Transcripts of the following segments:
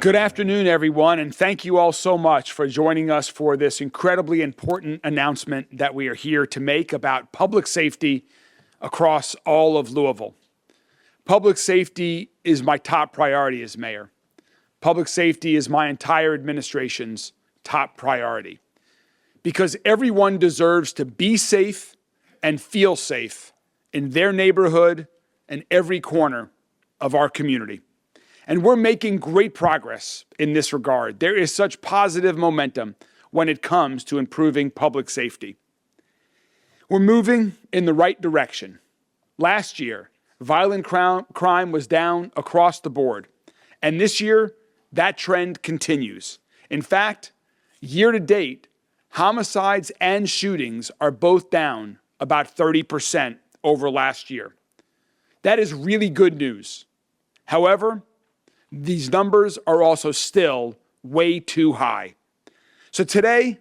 Good afternoon, everyone, and thank you all so much for joining us for this incredibly important announcement that we are here to make about public safety across all of Louisville. Public safety is my top priority as mayor. Public safety is my entire administration's top priority because everyone deserves to be safe and feel safe in their neighborhood and every corner of our community. And we're making great progress in this regard. There is such positive momentum when it comes to improving public safety. We're moving in the right direction. Last year, violent crime was down across the board. And this year, that trend continues. In fact, year to date, homicides and shootings are both down about 30% over last year. That is really good news. However, these numbers are also still way too high. So today,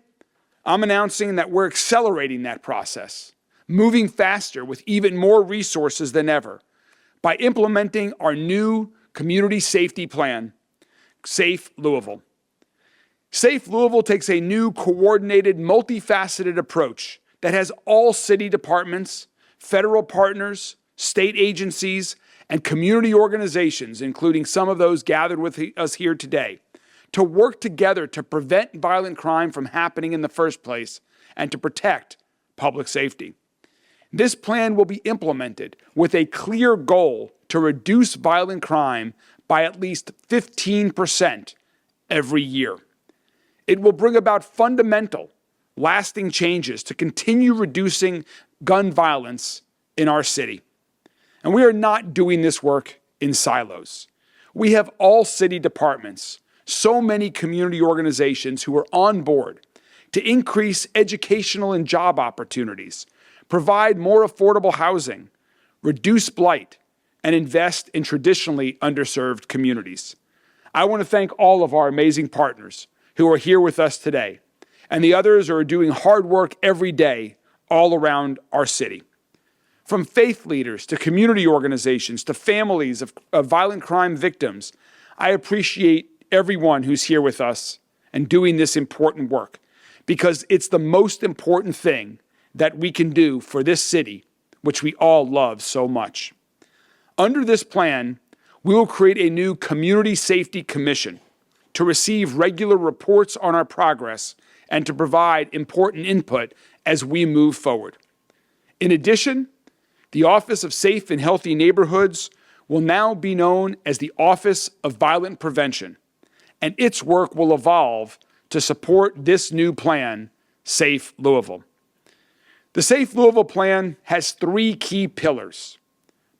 I'm announcing that we're accelerating that process, moving faster with even more resources than ever by implementing our new community safety plan, Safe Louisville. Safe Louisville takes a new coordinated, multifaceted approach that has all city departments, federal partners, state agencies, and community organizations, including some of those gathered with us here today, to work together to prevent violent crime from happening in the first place and to protect public safety. This plan will be implemented with a clear goal to reduce violent crime by at least 15% every year. It will bring about fundamental, lasting changes to continue reducing gun violence in our city. And we are not doing this work in silos. We have all city departments, so many community organizations who are on board to increase educational and job opportunities, provide more affordable housing, reduce blight, and invest in traditionally underserved communities. I want to thank all of our amazing partners who are here with us today, and the others who are doing hard work every day all around our city. From faith leaders to community organizations to families of violent crime victims, I appreciate everyone who's here with us and doing this important work because it's the most important thing that we can do for this city, which we all love so much. Under this plan, we will create a new Community Safety Commission to receive regular reports on our progress and to provide important input as we move forward. In addition, the Office of Safe and Healthy Neighborhoods will now be known as the Office of Violent Prevention, and its work will evolve to support this new plan, Safe Louisville. The Safe Louisville plan has three key pillars: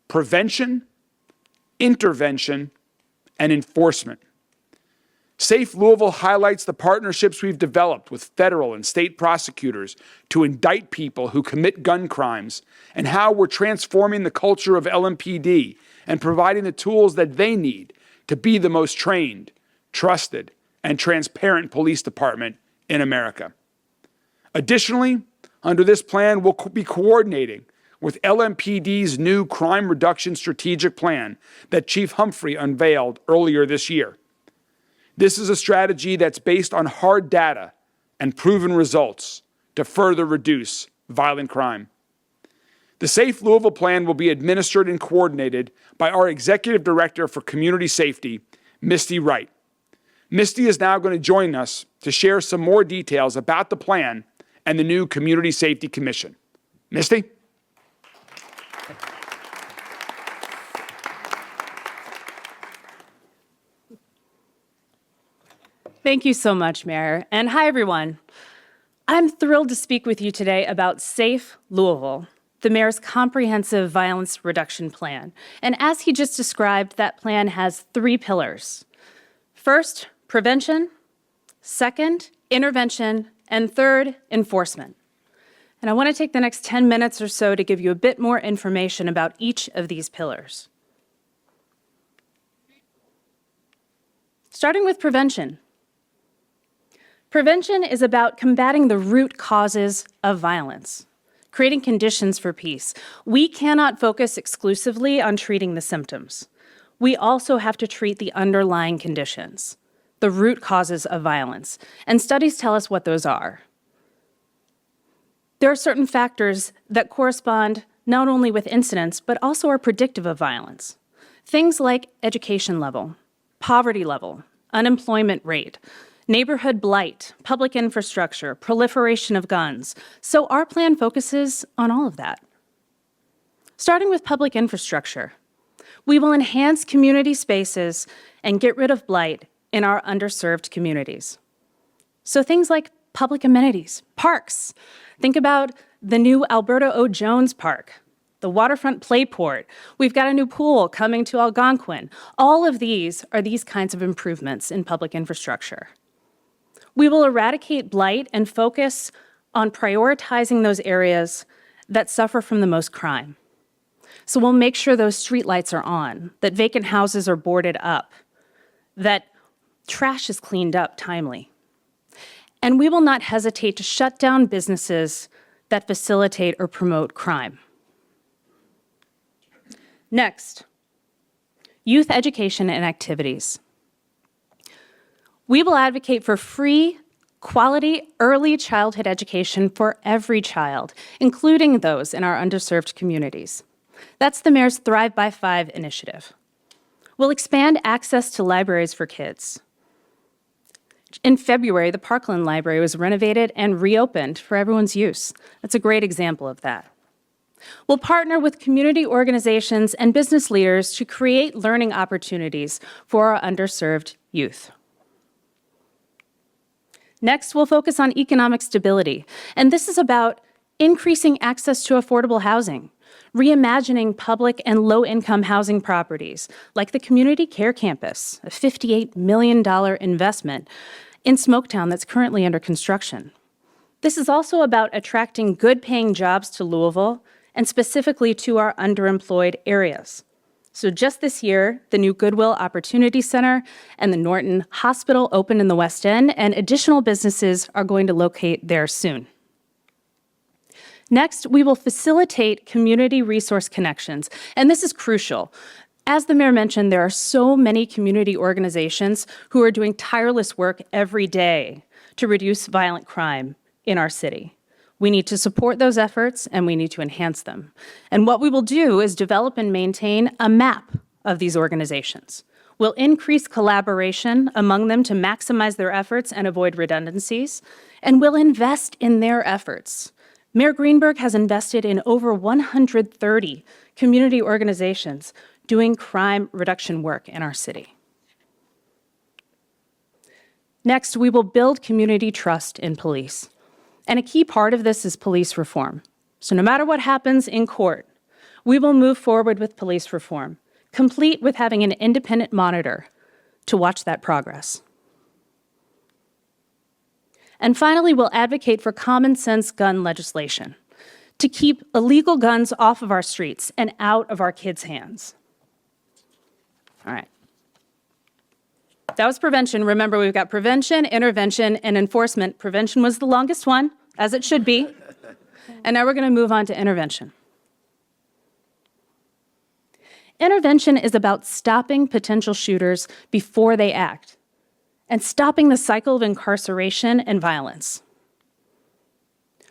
prevention, intervention, and enforcement. Safe Louisville highlights the partnerships we've developed with federal and state prosecutors to indict people who commit gun crimes and how we're transforming the culture of LMPD and providing the tools that they need to be the most trained, trusted, and transparent police department in America. Additionally, under this plan, we'll be coordinating with LMPD's new crime reduction strategic plan that Chief Humphrey unveiled earlier this year. This is a strategy that's based on hard data and proven results to further reduce violent crime. The Safe Louisville plan will be administered and coordinated by our Executive Director for Community Safety, Misty Wright. Misty is now going to join us to share some more details about the plan and the new Community Safety Commission. Misty? Thank you so much, Mayor. And hi, everyone. I'm thrilled to speak with you today about Safe Louisville, the Mayor's comprehensive violence reduction plan. And as he just described, that plan has three pillars. First, prevention. Second, intervention. And third, enforcement. And I want to take the next 10 minutes or so to give you a bit more information about each of these pillars. Starting with prevention. Prevention is about combating the root causes of violence, creating conditions for peace. We cannot focus exclusively on treating the symptoms. We also have to treat the underlying conditions. the root causes of violence, and studies tell us what those are. There are certain factors that correspond not only with incidents, but also are predictive of violence. Things like education level, poverty level, unemployment rate, neighborhood blight, public infrastructure, proliferation of guns. So our plan focuses on all of that. Starting with public infrastructure, we will enhance community spaces and get rid of blight in our underserved communities. So things like public amenities, parks. Think about the new Alberta O. Jones Park, the waterfront playport. We've got a new pool coming to Algonquin. All of these are these kinds of improvements in public infrastructure. We will eradicate blight and focus on prioritizing those areas that suffer from the most crime. So we'll make sure those streetlights are on, that vacant houses are boarded up, that trash is cleaned up timely. And we will not hesitate to shut down businesses that facilitate or promote crime. Next, youth education and activities. We will advocate for free, quality, early childhood education for every child, including those in our underserved communities. That's the Mayor's Thrive by 5 initiative. We'll expand access to libraries for kids. In February, the Parkland Library was renovated and reopened for everyone's use. That's a great example of that. We'll partner with community organizations and business leaders to create learning opportunities for our underserved youth. Next, we'll focus on economic stability, and this is about increasing access to affordable housing, reimagining public and low-income housing properties, like the Community Care Campus, a $58 million investment in Smoketown that's currently under construction. This is also about attracting good-paying jobs to Louisville, and specifically to our underemployed areas. So just this year, the new Goodwill Opportunity Center and the Norton Hospital opened in the West End, and additional businesses are going to locate there soon. Next, we will facilitate community resource connections, and this is crucial. As the mayor mentioned, there are so many community organizations who are doing tireless work every day to reduce violent crime in our city. We need to support those efforts, and we need to enhance them. And what we will do is develop and maintain a map of these organizations. We'll increase collaboration among them to maximize their efforts and avoid redundancies, and we'll invest in their efforts. Mayor Greenberg has invested in over 130 community organizations doing crime reduction work in our city. Next, we will build community trust in police. And a key part of this is police reform. So no matter what happens in court, we will move forward with police reform, complete with having an independent monitor to watch that progress. And finally, we'll advocate for common sense gun legislation to keep illegal guns off of our streets and out of our kids' hands. All right. That was prevention. Remember, we've got prevention, intervention, and enforcement. Prevention was the longest one, as it should be. And now we're going to move on to intervention. Intervention is about stopping potential shooters before they act and stopping the cycle of incarceration and violence.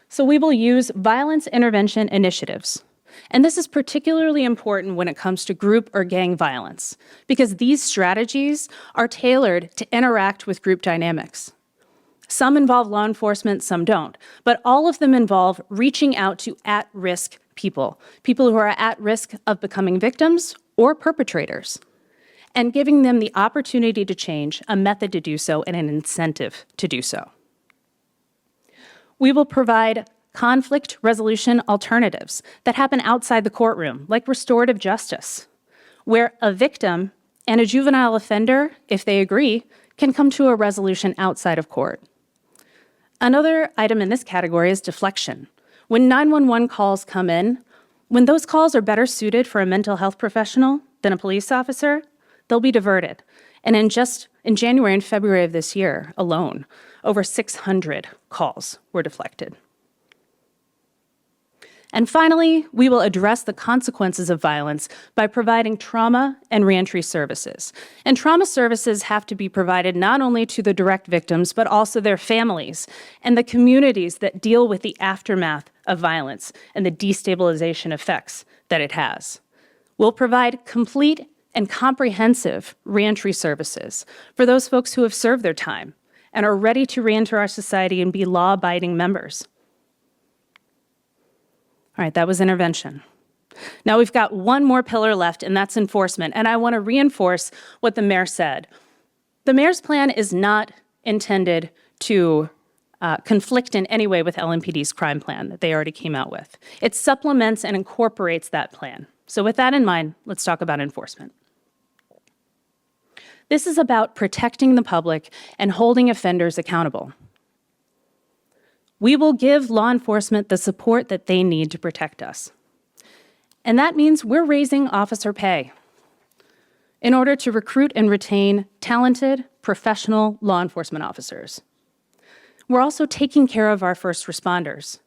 So we will use violence intervention initiatives. And this is particularly important when it comes to group or gang violence, because these strategies are tailored to interact with group dynamics. Some involve law enforcement, some don't, but all of them involve reaching out to at-risk people who are at risk of becoming victims or perpetrators, and giving them the opportunity to change, a method to do so, and an incentive to do so. We will provide conflict resolution alternatives that happen outside the courtroom, like restorative justice, where a victim and a juvenile offender, if they agree, can come to a resolution outside of court. Another item in this category is deflection. When 911 calls come in, when those calls are better suited for a mental health professional than a police officer, they'll be diverted. And in January and February of this year alone, over 600 calls were deflected. And finally, we will address the consequences of violence by providing trauma and reentry services. And trauma services have to be provided not only to the direct victims, but also their families and the communities that deal with the aftermath of violence and the destabilization effects that it has. We'll provide complete and comprehensive reentry services for those folks who have served their time and are ready to reenter our society and be law-abiding members. All right, that was intervention. Now we've got one more pillar left, and that's enforcement. And I want to reinforce what the mayor said. The mayor's plan is not intended to conflict in any way with LMPD's crime plan that they already came out with. It supplements and incorporates that plan. So with that in mind, let's talk about enforcement. This is about protecting the public and holding offenders accountable. We will give law enforcement the support that they need to protect us. And that means we're raising officer pay in order to recruit and retain talented, professional law enforcement officers. We're also taking care of our first responders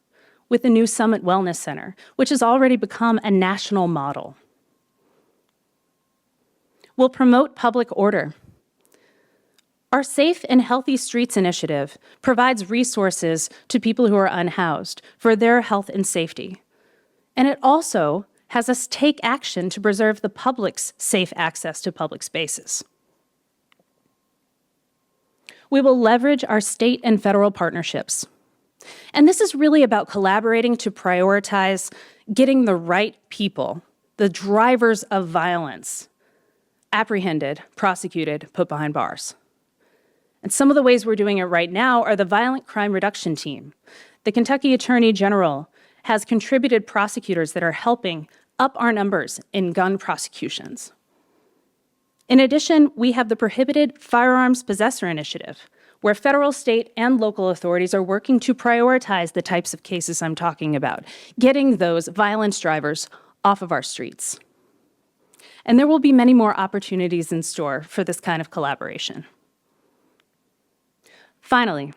with the new Summit Wellness Center, which has already become a national model. We'll promote public order. Our Safe and Healthy Streets initiative provides resources to people who are unhoused for their health and safety. And it also has us take action to preserve the public's safe access to public spaces. We will leverage our state and federal partnerships. And this is really about collaborating to prioritize getting the right people, the drivers of violence, apprehended, prosecuted, put behind bars. And some of the ways we're doing it right now are the Violent Crime Reduction Team. The Kentucky Attorney General has contributed prosecutors that are helping up our numbers in gun prosecutions. In addition, we have the Prohibited Firearms Possessor Initiative, where federal, state, and local authorities are working to prioritize the types of cases I'm talking about, getting those violence drivers off of our streets. And there will be many more opportunities in store for this kind of collaboration. Finally,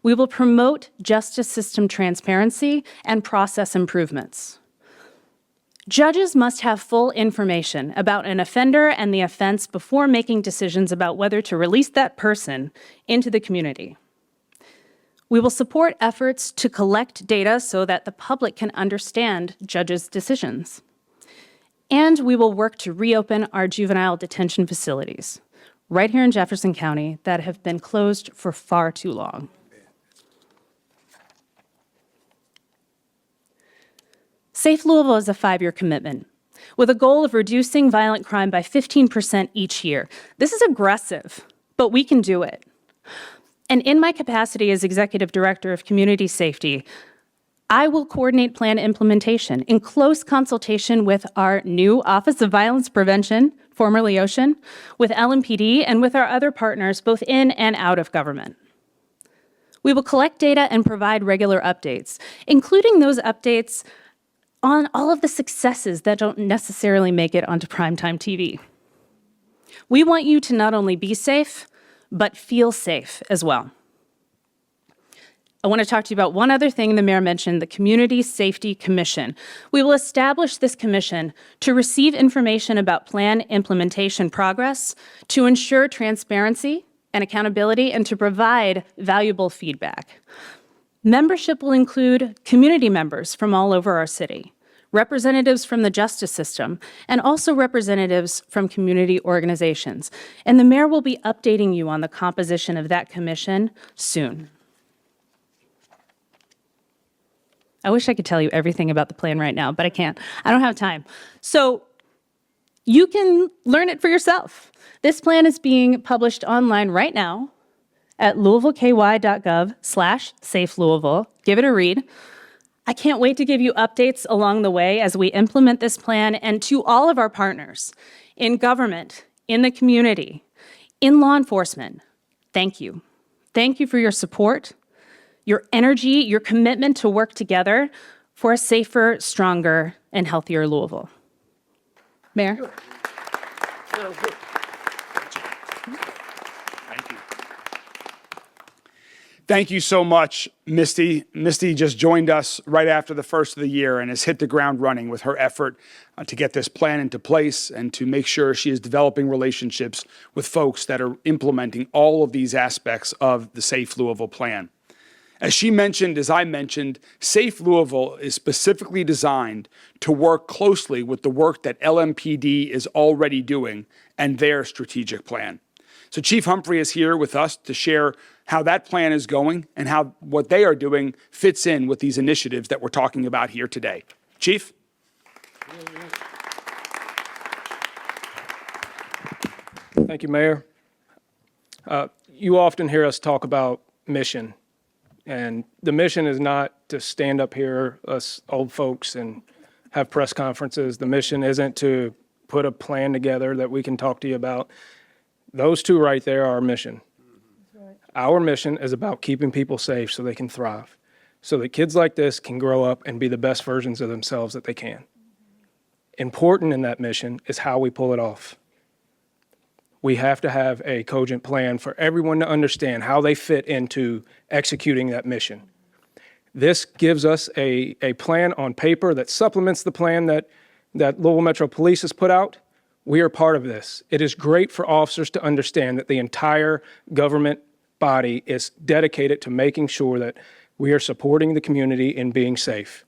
we will promote justice system transparency and process improvements. Judges must have full information about an offender and the offense before making decisions about whether to release that person into the community. We will support efforts to collect data so that the public can understand judges' decisions. And we will work to reopen our juvenile detention facilities right here in Jefferson County that have been closed for far too long. Safe Louisville is a 5-year commitment with a goal of reducing violent crime by 15% each year. This is aggressive, but we can do it. And in my capacity as Executive Director of Community Safety, I will coordinate plan implementation in close consultation with our new Office of Violence Prevention, formerly OCEAN, with LMPD, and with our other partners, both in and out of government. We will collect data and provide regular updates, including those updates on all of the successes that don't necessarily make it onto primetime TV. We want you to not only be safe, but feel safe as well. I want to talk to you about one other thing the mayor mentioned, the Community Safety Commission. We will establish this commission to receive information about plan implementation progress, to ensure transparency and accountability, and to provide valuable feedback. Membership will include community members from all over our city, representatives from the justice system, and also representatives from community organizations. And the mayor will be updating you on the composition of that commission soon. I wish I could tell you everything about the plan right now, but I can't. I don't have time. So you can learn it for yourself. This plan is being published online right now at louisvilleky.gov/SafeLouisville. Give it a read. I can't wait to give you updates along the way as we implement this plan, and to all of our partners in government, in the community, in law enforcement, thank you. Thank you for your support, your energy, your commitment to work together for a safer, stronger, and healthier Louisville. Mayor? Thank you. Thank you so much, Misty. Misty just joined us right after the first of the year and has hit the ground running with her effort to get this plan into place and to make sure she is developing relationships with folks that are implementing all of these aspects of the Safe Louisville plan. As she mentioned, as I mentioned, Safe Louisville is specifically designed to work closely with the work that LMPD is already doing and their strategic plan. So Chief Humphrey is here with us to share how that plan is going and how what they are doing fits in with these initiatives that we're talking about here today. Chief? Thank you, Mayor. You often hear us talk about mission, and the mission is not to stand up here, us old folks, and have press conferences. The mission isn't to put a plan together that we can talk to you about. Those two right there are our mission. Our mission is about keeping people safe so they can thrive, so that kids like this can grow up and be the best versions of themselves that they can. Important in that mission is how we pull it off. We have to have a cogent plan for everyone to understand how they fit into executing that mission. This gives us a plan on paper that supplements the plan that Louisville Metro Police has put out. We are part of this. It is great for officers to understand that the entire government body is dedicated to making sure that we are supporting the community in being safe,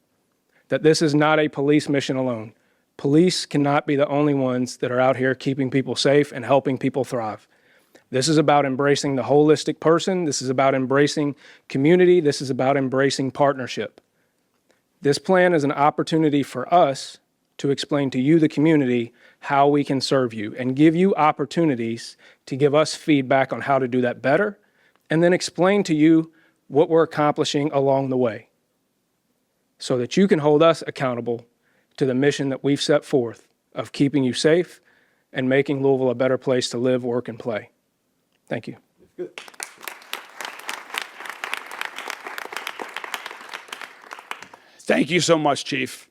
that this is not a police mission alone. Police cannot be the only ones that are out here keeping people safe and helping people thrive. This is about embracing the holistic person. This is about embracing community. This is about embracing partnership. This plan is an opportunity for us to explain to you, the community, how we can serve you and give you opportunities to give us feedback on how to do that better, and then explain to you what we're accomplishing along the way so that you can hold us accountable to the mission that we've set forth of keeping you safe and making Louisville a better place to live, work, and play. Thank you. Thank you so much, Chief.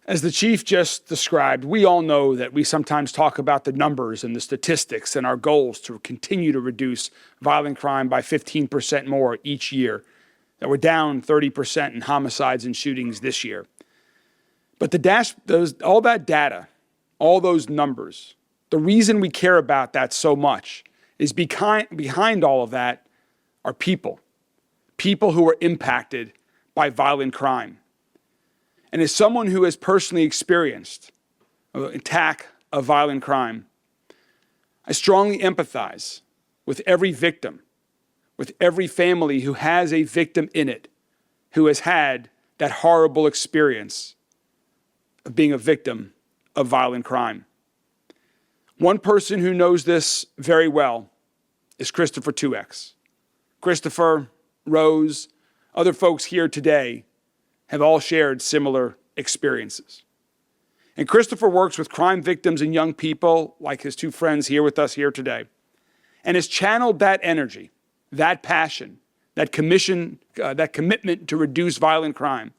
As the Chief just described, we all know that we sometimes talk about the numbers and the statistics and our goals to continue to reduce violent crime by 15% more each year, that we're down 30% in homicides and shootings this year. But all that data, all those numbers, the reason we care about that so much is behind all of that are people who are impacted by violent crime. And as someone who has personally experienced an attack of violent crime, I strongly empathize with every victim, with every family who has a victim in it, who has had that horrible experience of being a victim of violent crime. One person who knows this very well is Christopher 2X. Christopher, Rose, other folks here today have all shared similar experiences. And Christopher works with crime victims and young people like his two friends here with us here today, and has channeled that energy, that passion, that commitment to reduce violent crime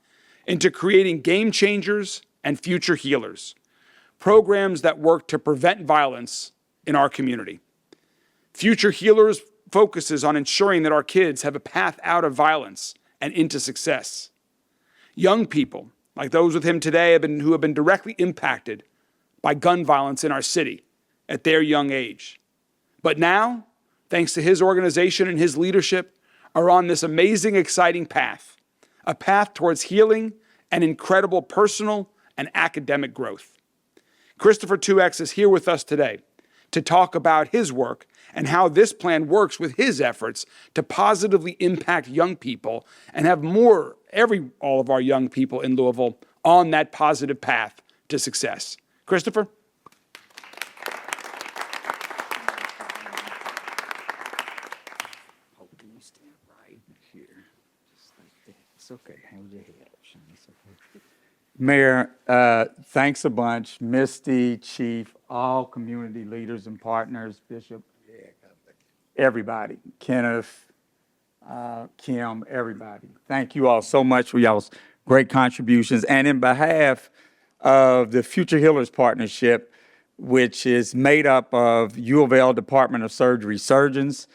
into creating game changers and future healers, programs that work to prevent violence in our community. Future Healers focuses on ensuring that our kids have a path out of violence and into success. Young people, like those with him today, who have been directly impacted by gun violence in our city at their young age. But now, thanks to his organization and his leadership, are on this amazing, exciting path, a path towards healing and incredible personal and academic growth. Christopher 2X is here with us today to talk about his work and how this plan works with his efforts to positively impact young people and have all of our young people in Louisville on that positive path to success. Christopher? Can you stand right here? Just like that. It's okay. Hold your head up, Sean. It's okay. Mayor, thanks a bunch. Misty, Chief, all community leaders and partners, Bishop, everybody, Kenneth, Kim, everybody. Thank you all so much for y'all's great contributions. And in behalf of the Future Healers Partnership, which is made up of U of L Department of Surgery surgeons,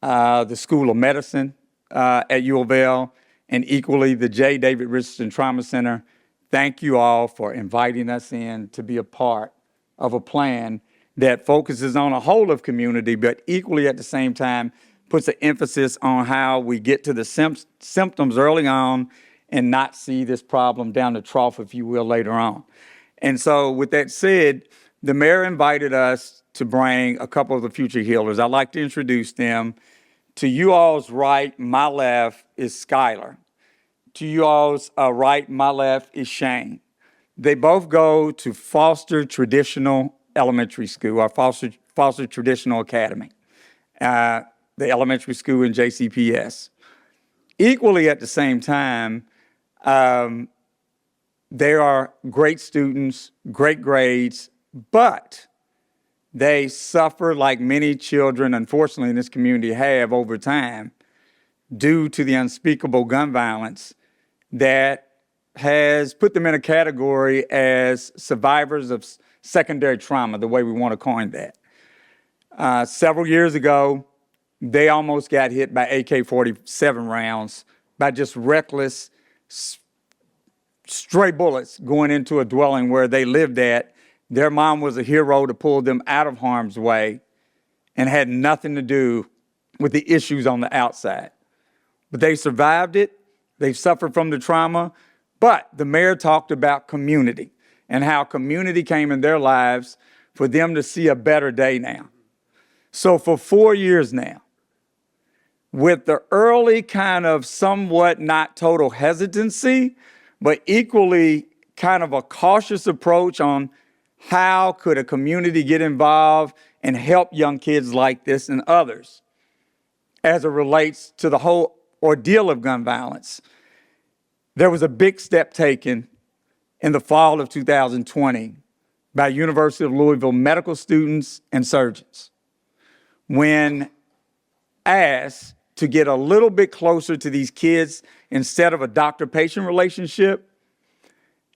the School of Medicine, at U of L, and equally the J. David Richardson Trauma Center. Thank you all for inviting us in to be a part of a plan that focuses on a whole of community, but equally at the same time puts an emphasis on how we get to the symptoms early on and not see this problem down the trough, if you will, later on. And so with that said, the mayor invited us to bring a couple of the future healers. I'd like to introduce them. To you all's right, my left, is Skylar. To you all's right, my left, is Shane. They both go to Foster Traditional Elementary School, or Foster Traditional Academy, the elementary school in JCPS. Equally at the same time, they are great students, great grades, but they suffer like many children, unfortunately, in this community have over time due to the unspeakable gun violence that has put them in a category as survivors of secondary trauma, the way we want to coin that. Several years ago, they almost got hit by AK-47 rounds by just reckless stray bullets going into a dwelling where they lived at. Their mom was a hero to pull them out of harm's way and had nothing to do with the issues on the outside. But they survived it. They suffered from the trauma. But the mayor talked about community and how community came in their lives for them to see a better day now. So for 4 years now, with the early kind of somewhat not total hesitancy, but equally kind of a cautious approach on how could a community get involved and help young kids like this and others as it relates to the whole ordeal of gun violence. There was a big step taken in the fall of 2020 by University of Louisville medical students and surgeons when asked to get a little bit closer to these kids instead of a doctor-patient relationship,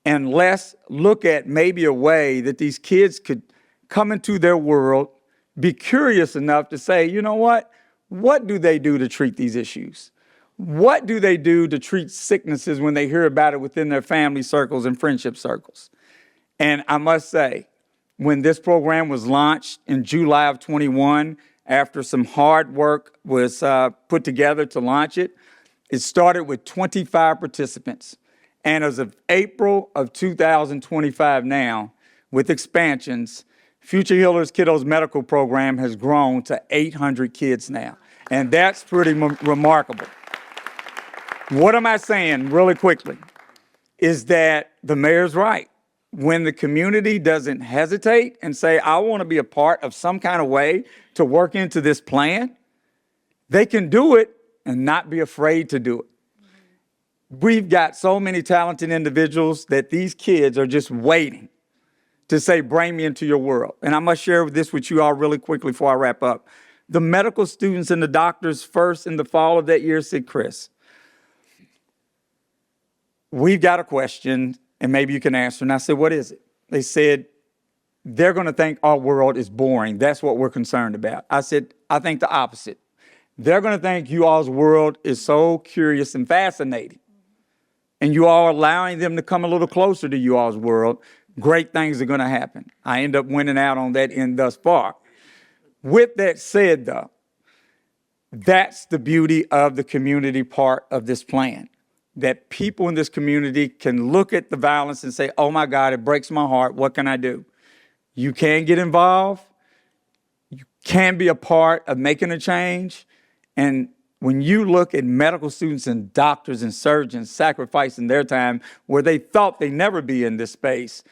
and let's look at maybe a way that these kids could come into their world, be curious enough to say, you know what do they do to treat these issues? What do they do to treat sicknesses when they hear about it within their family circles and friendship circles? And I must say, when this program was launched in July of 21, after some hard work was put together to launch it, it started with 25 participants. And as of April of 2025 now, with expansions, Future Healers Kiddos Medical Program has grown to 800 kids now. And that's pretty remarkable. What am I saying really quickly is that the mayor's right. When the community doesn't hesitate and say, I want to be a part of some kind of way to work into this plan, they can do it and not be afraid to do it. We've got so many talented individuals that these kids are just waiting to say, bring me into your world. And I must share this with you all really quickly before I wrap up. The medical students and the doctors first in the fall of that year said, Chris, we've got a question and maybe you can answer. And I said, what is it? They said, they're going to think our world is boring. That's what we're concerned about. I said, I think the opposite. They're going to think you all's world is so curious and fascinating. And you all are allowing them to come a little closer to you all's world. Great things are going to happen. I end up winning out on that end thus far. With that said, though, that's the beauty of the community part of this plan. That people in this community can look at the violence and say, oh my God, it breaks my heart. What can I do? You can get involved. You can be a part of making a change. And when you look at medical students and doctors and surgeons sacrificing their time where they thought they'd never be in this space,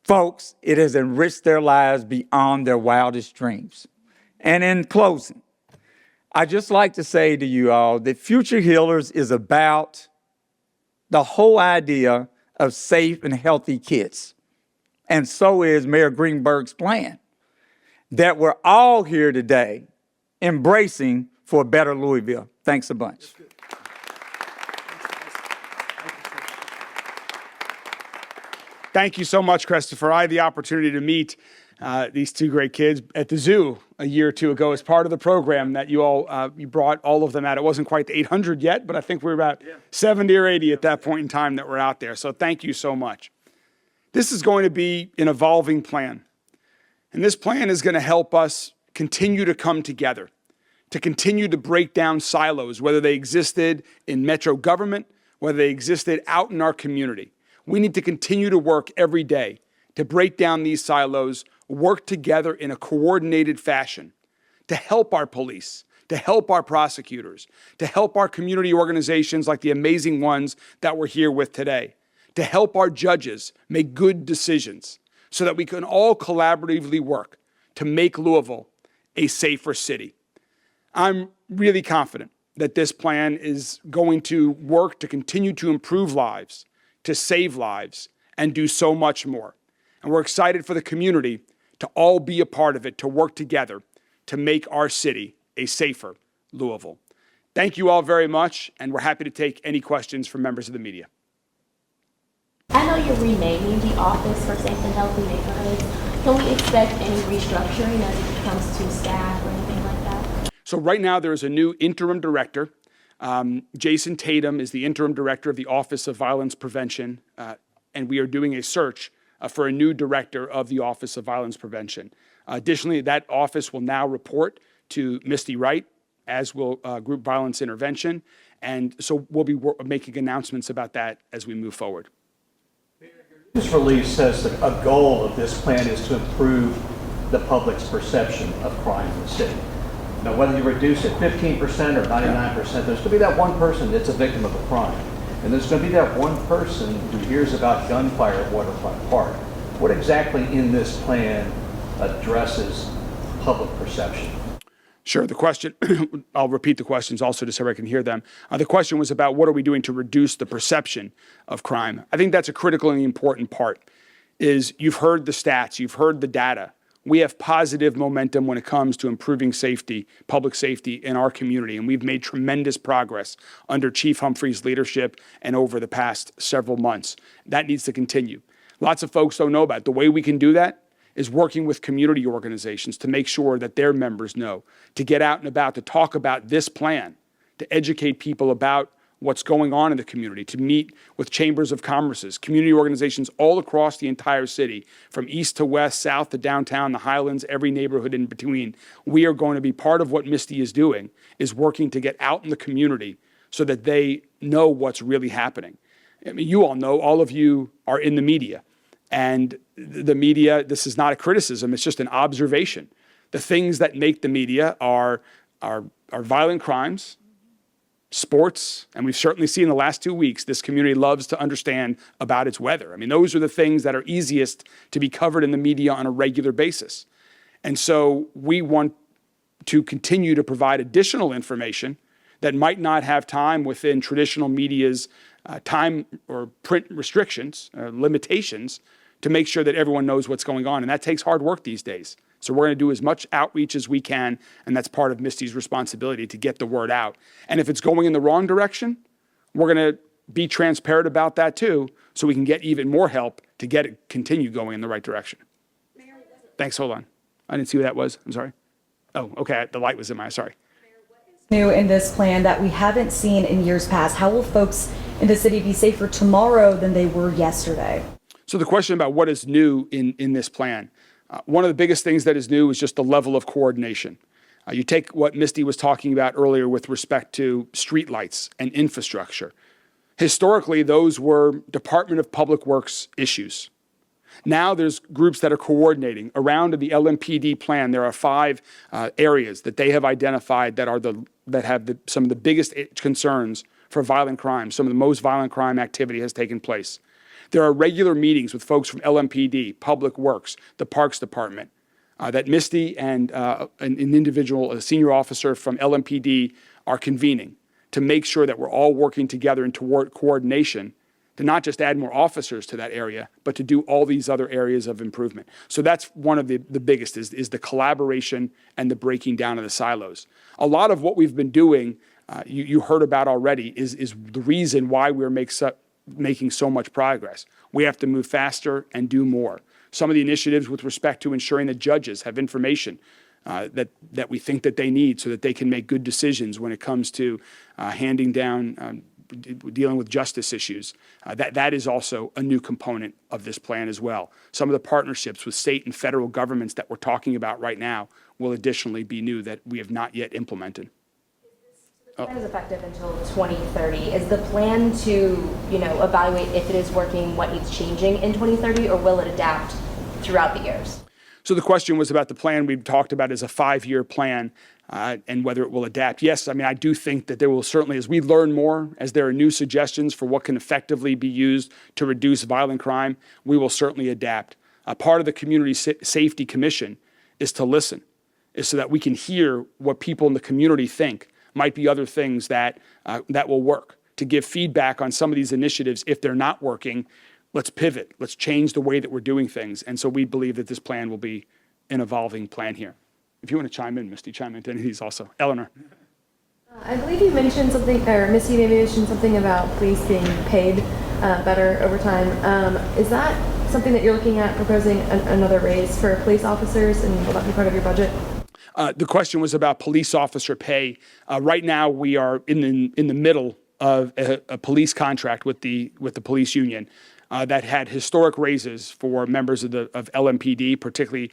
folks, it has enriched their lives beyond their wildest dreams. And in closing, I'd just like to say to you all that Future Healers is about the whole idea of safe and healthy kids. And so is Mayor Greenberg's plan. That we're all here today embracing for a better Louisville. Thanks a bunch. Thank you so much, Christopher. I had the opportunity to meet these two great kids at the zoo a year or two ago as part of the program that you all, you brought all of them out. It wasn't quite the 800 yet, but I think we were about 70 or 80 at that point in time that were out there. So thank you so much. This is going to be an evolving plan. And this plan is going to help us continue to come together, to continue to break down silos, whether they existed in metro government, whether they existed out in our community. We need to continue to work every day to break down these silos, work together in a coordinated fashion to help our police, to help our prosecutors, to help our community organizations like the amazing ones that we're here with today, to help our judges make good decisions so that we can all collaboratively work to make Louisville a safer city. I'm really confident that this plan is going to work to continue to improve lives, to save lives, and do so much more. And we're excited for the community to all be a part of it, to work together to make our city a safer Louisville. Thank you all very much, and we're happy to take any questions from members of the media. I know you're renaming the Office for Safe and Healthy Neighborhoods. Can we expect any restructuring as it comes to staff or anything like that? So right now there is a new interim director. Jason Tatum is the interim director of the Office of Violence Prevention, and we are doing a search for a new director of the Office of Violence Prevention. Additionally, that office will now report to Misty Wright, as will Group Violence Intervention. And so we'll be making announcements about that as we move forward. This release says that a goal of this plan is to improve the public's perception of crime in the city. Now, whether you reduce it 15% or 99%, there's going to be that one person that's a victim of a crime. And there's going to be that one person who hears about gunfire at Waterfront Park. What exactly in this plan addresses public perception? Sure. The question, I'll repeat the questions also just so everyone can hear them. The question was about what are we doing to reduce the perception of crime? I think that's a critical and important part is you've heard the stats, you've heard the data. We have positive momentum when it comes to improving safety, public safety in our community, and we've made tremendous progress under Chief Humphrey's leadership and over the past several months. That needs to continue. Lots of folks don't know about it. The way we can do that is working with community organizations to make sure that their members know, to get out and about, to talk about this plan, to educate people about what's going on in the community, to meet with chambers of commerces, community organizations all across the entire city, from east to west, south to downtown, the Highlands, every neighborhood in between. We are going to be part of what Misty is doing, is working to get out in the community so that they know what's really happening. I mean, you all know, all of you are in the media. And the media, this is not a criticism, it's just an observation. The things that make the media are violent crimes, sports, and we've certainly seen in the last 2 weeks, this community loves to understand about its weather. I mean, those are the things that are easiest to be covered in the media on a regular basis. And so we want to continue to provide additional information that might not have time within traditional media's time or print restrictions, limitations, to make sure that everyone knows what's going on. And that takes hard work these days. So we're going to do as much outreach as we can, and that's part of Misty's responsibility to get the word out. And if it's going in the wrong direction, we're going to be transparent about that too, so we can get even more help to get it continue going in the right direction. Thanks, hold on. I didn't see who that was, I'm sorry. Oh, okay, the light was in my, sorry. New in this plan that we haven't seen in years past? How will folks in the city be safer tomorrow than they were yesterday? So the question about what is new in this plan, one of the biggest things that is new is just the level of coordination. You take what Misty was talking about earlier with respect to streetlights and infrastructure. Historically, those were Department of Public Works issues. Now there's groups that are coordinating. Around the LMPD plan, there are 5 areas that they have identified that have some of the biggest concerns for violent crime. Some of the most violent crime activity has taken place. There are regular meetings with folks from LMPD, Public Works, the Parks Department, that Misty and an individual, a senior officer from LMPD are convening to make sure that we're all working together in toward coordination to not just add more officers to that area, but to do all these other areas of improvement. So that's one of the biggest is the collaboration and the breaking down of the silos. A lot of what we've been doing, you heard about already, is the reason why we're making so much progress. We have to move faster and do more. some of the initiatives with respect to ensuring that judges have information that we think that they need so that they can make good decisions when it comes to handing down, dealing with justice issues. That is also a new component of this plan as well. Some of the partnerships with state and federal governments that we're talking about right now will additionally be new that we have not yet implemented. The plan is effective until 2030. Is the plan to, evaluate if it is working, what needs changing in 2030, or will it adapt throughout the years? So the question was about the plan we've talked about as a 5-year plan and whether it will adapt. Yes, I mean, I do think that there will certainly, as we learn more, as there are new suggestions for what can effectively be used to reduce violent crime, we will certainly adapt. Part of the Community Safety Commission is to listen, is so that we can hear what people in the community think might be other things that will work, to give feedback on some of these initiatives. If they're not working, let's pivot. Let's change the way that we're doing things. And so we believe that this plan will be an evolving plan here. If you want to chime in, Misty, chime into any of these also. Eleanor. I believe you mentioned something, or Misty maybe mentioned something about police being paid better over time. Is that something that you're looking at, proposing another raise for police officers, and will that be part of your budget? The question was about police officer pay. Right now, we are in the middle of a police contract with the police union that had historic raises for members of LMPD, particularly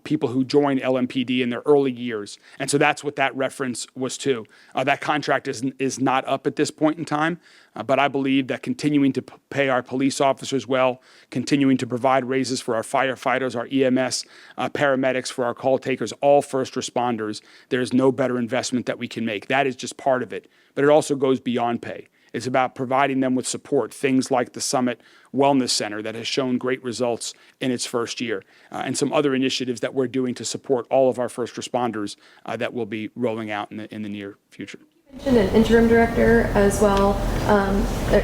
people who joined LMPD in their early years. And so that's what that reference was to. That contract is not up at this point in time, but I believe that continuing to pay our police officers well, continuing to provide raises for our firefighters, our EMS, paramedics, for our call takers, all first responders, there is no better investment that we can make. That is just part of it, but it also goes beyond pay. It's about providing them with support, things like the Summit Wellness Center that has shown great results in its first year, and some other initiatives that we're doing to support all of our first responders that will be rolling out in the near future. You mentioned an interim director as well.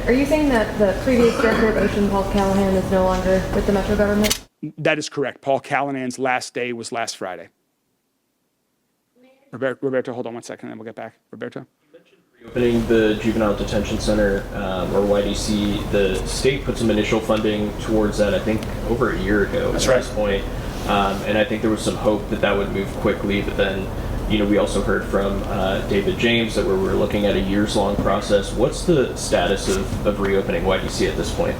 Are you saying that the previous director of Ocean, Paul Callahan, is no longer with the Metro government? That is correct. Paul Callahan's last day was last Friday. Roberto, hold on one second, and then we'll get back. Roberto? Opening the Juvenile Detention Center, or YDC, the state put some initial funding towards that, I think, over a year ago at this point. And I think there was some hope that would move quickly, but then, we also heard from David James that we're looking at a years-long process. What's the status of reopening YDC at this point?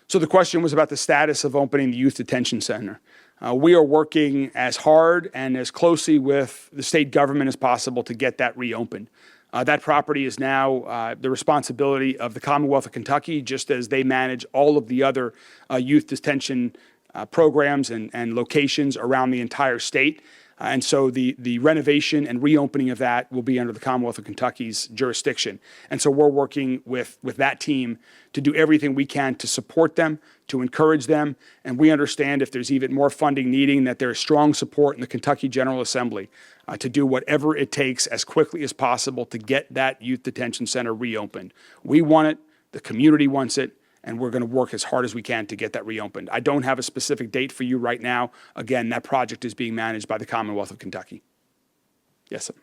So the question was about the status of opening the Youth Detention Center. We are working as hard and as closely with the state government as possible to get that reopened. That property is now the responsibility of the Commonwealth of Kentucky, just as they manage all of the other youth detention programs and locations around the entire state. And so the renovation and reopening of that will be under the Commonwealth of Kentucky's jurisdiction. And so we're working with that team to do everything we can to support them, to encourage them. And we understand if there's even more funding needing, that there is strong support in the Kentucky General Assembly to do whatever it takes as quickly as possible to get that youth detention center reopened. We want it, the community wants it, and we're going to work as hard as we can to get that reopened. I don't have a specific date for you right now. Again, that project is being managed by the Commonwealth of Kentucky. Yes, sir.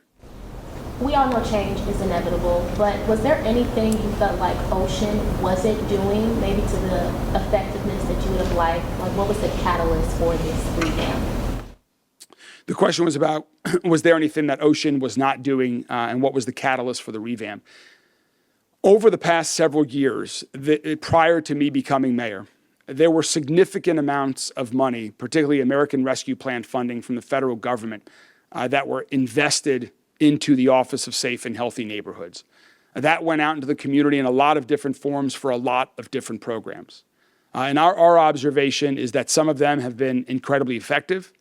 We all know change is inevitable, but was there anything you felt like Ocean wasn't doing, maybe to the effectiveness that you would have liked? Like, what was the catalyst for this revamp? The question was about, was there anything that Ocean was not doing, and what was the catalyst for the revamp? Over the past several years, prior to me becoming mayor, there were significant amounts of money, particularly American Rescue Plan funding from the federal government, that were invested into the Office of Safe and Healthy Neighborhoods. That went out into the community in a lot of different forms for a lot of different programs. And our observation is that some of them have been incredibly effective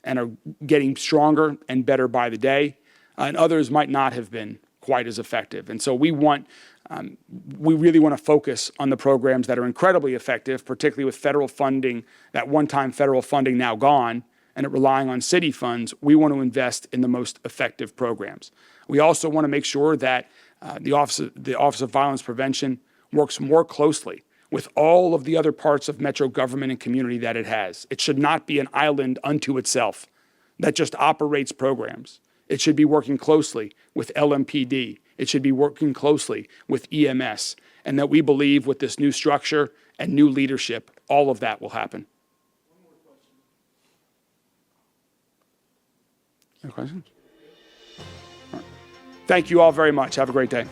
and are getting stronger and better by the day, and others might not have been quite as effective. And so we really want to focus on the programs that are incredibly effective, particularly with federal funding, that one-time federal funding now gone, and it relying on city funds. We want to invest in the most effective programs. We also want to make sure that the Office of Violence Prevention works more closely with all of the other parts of Metro government and community that it has. It should not be an island unto itself that just operates programs. It should be working closely with LMPD. It should be working closely with EMS. And that we believe with this new structure and new leadership, all of that will happen. Any questions? All right. Thank you all very much. Have a great day.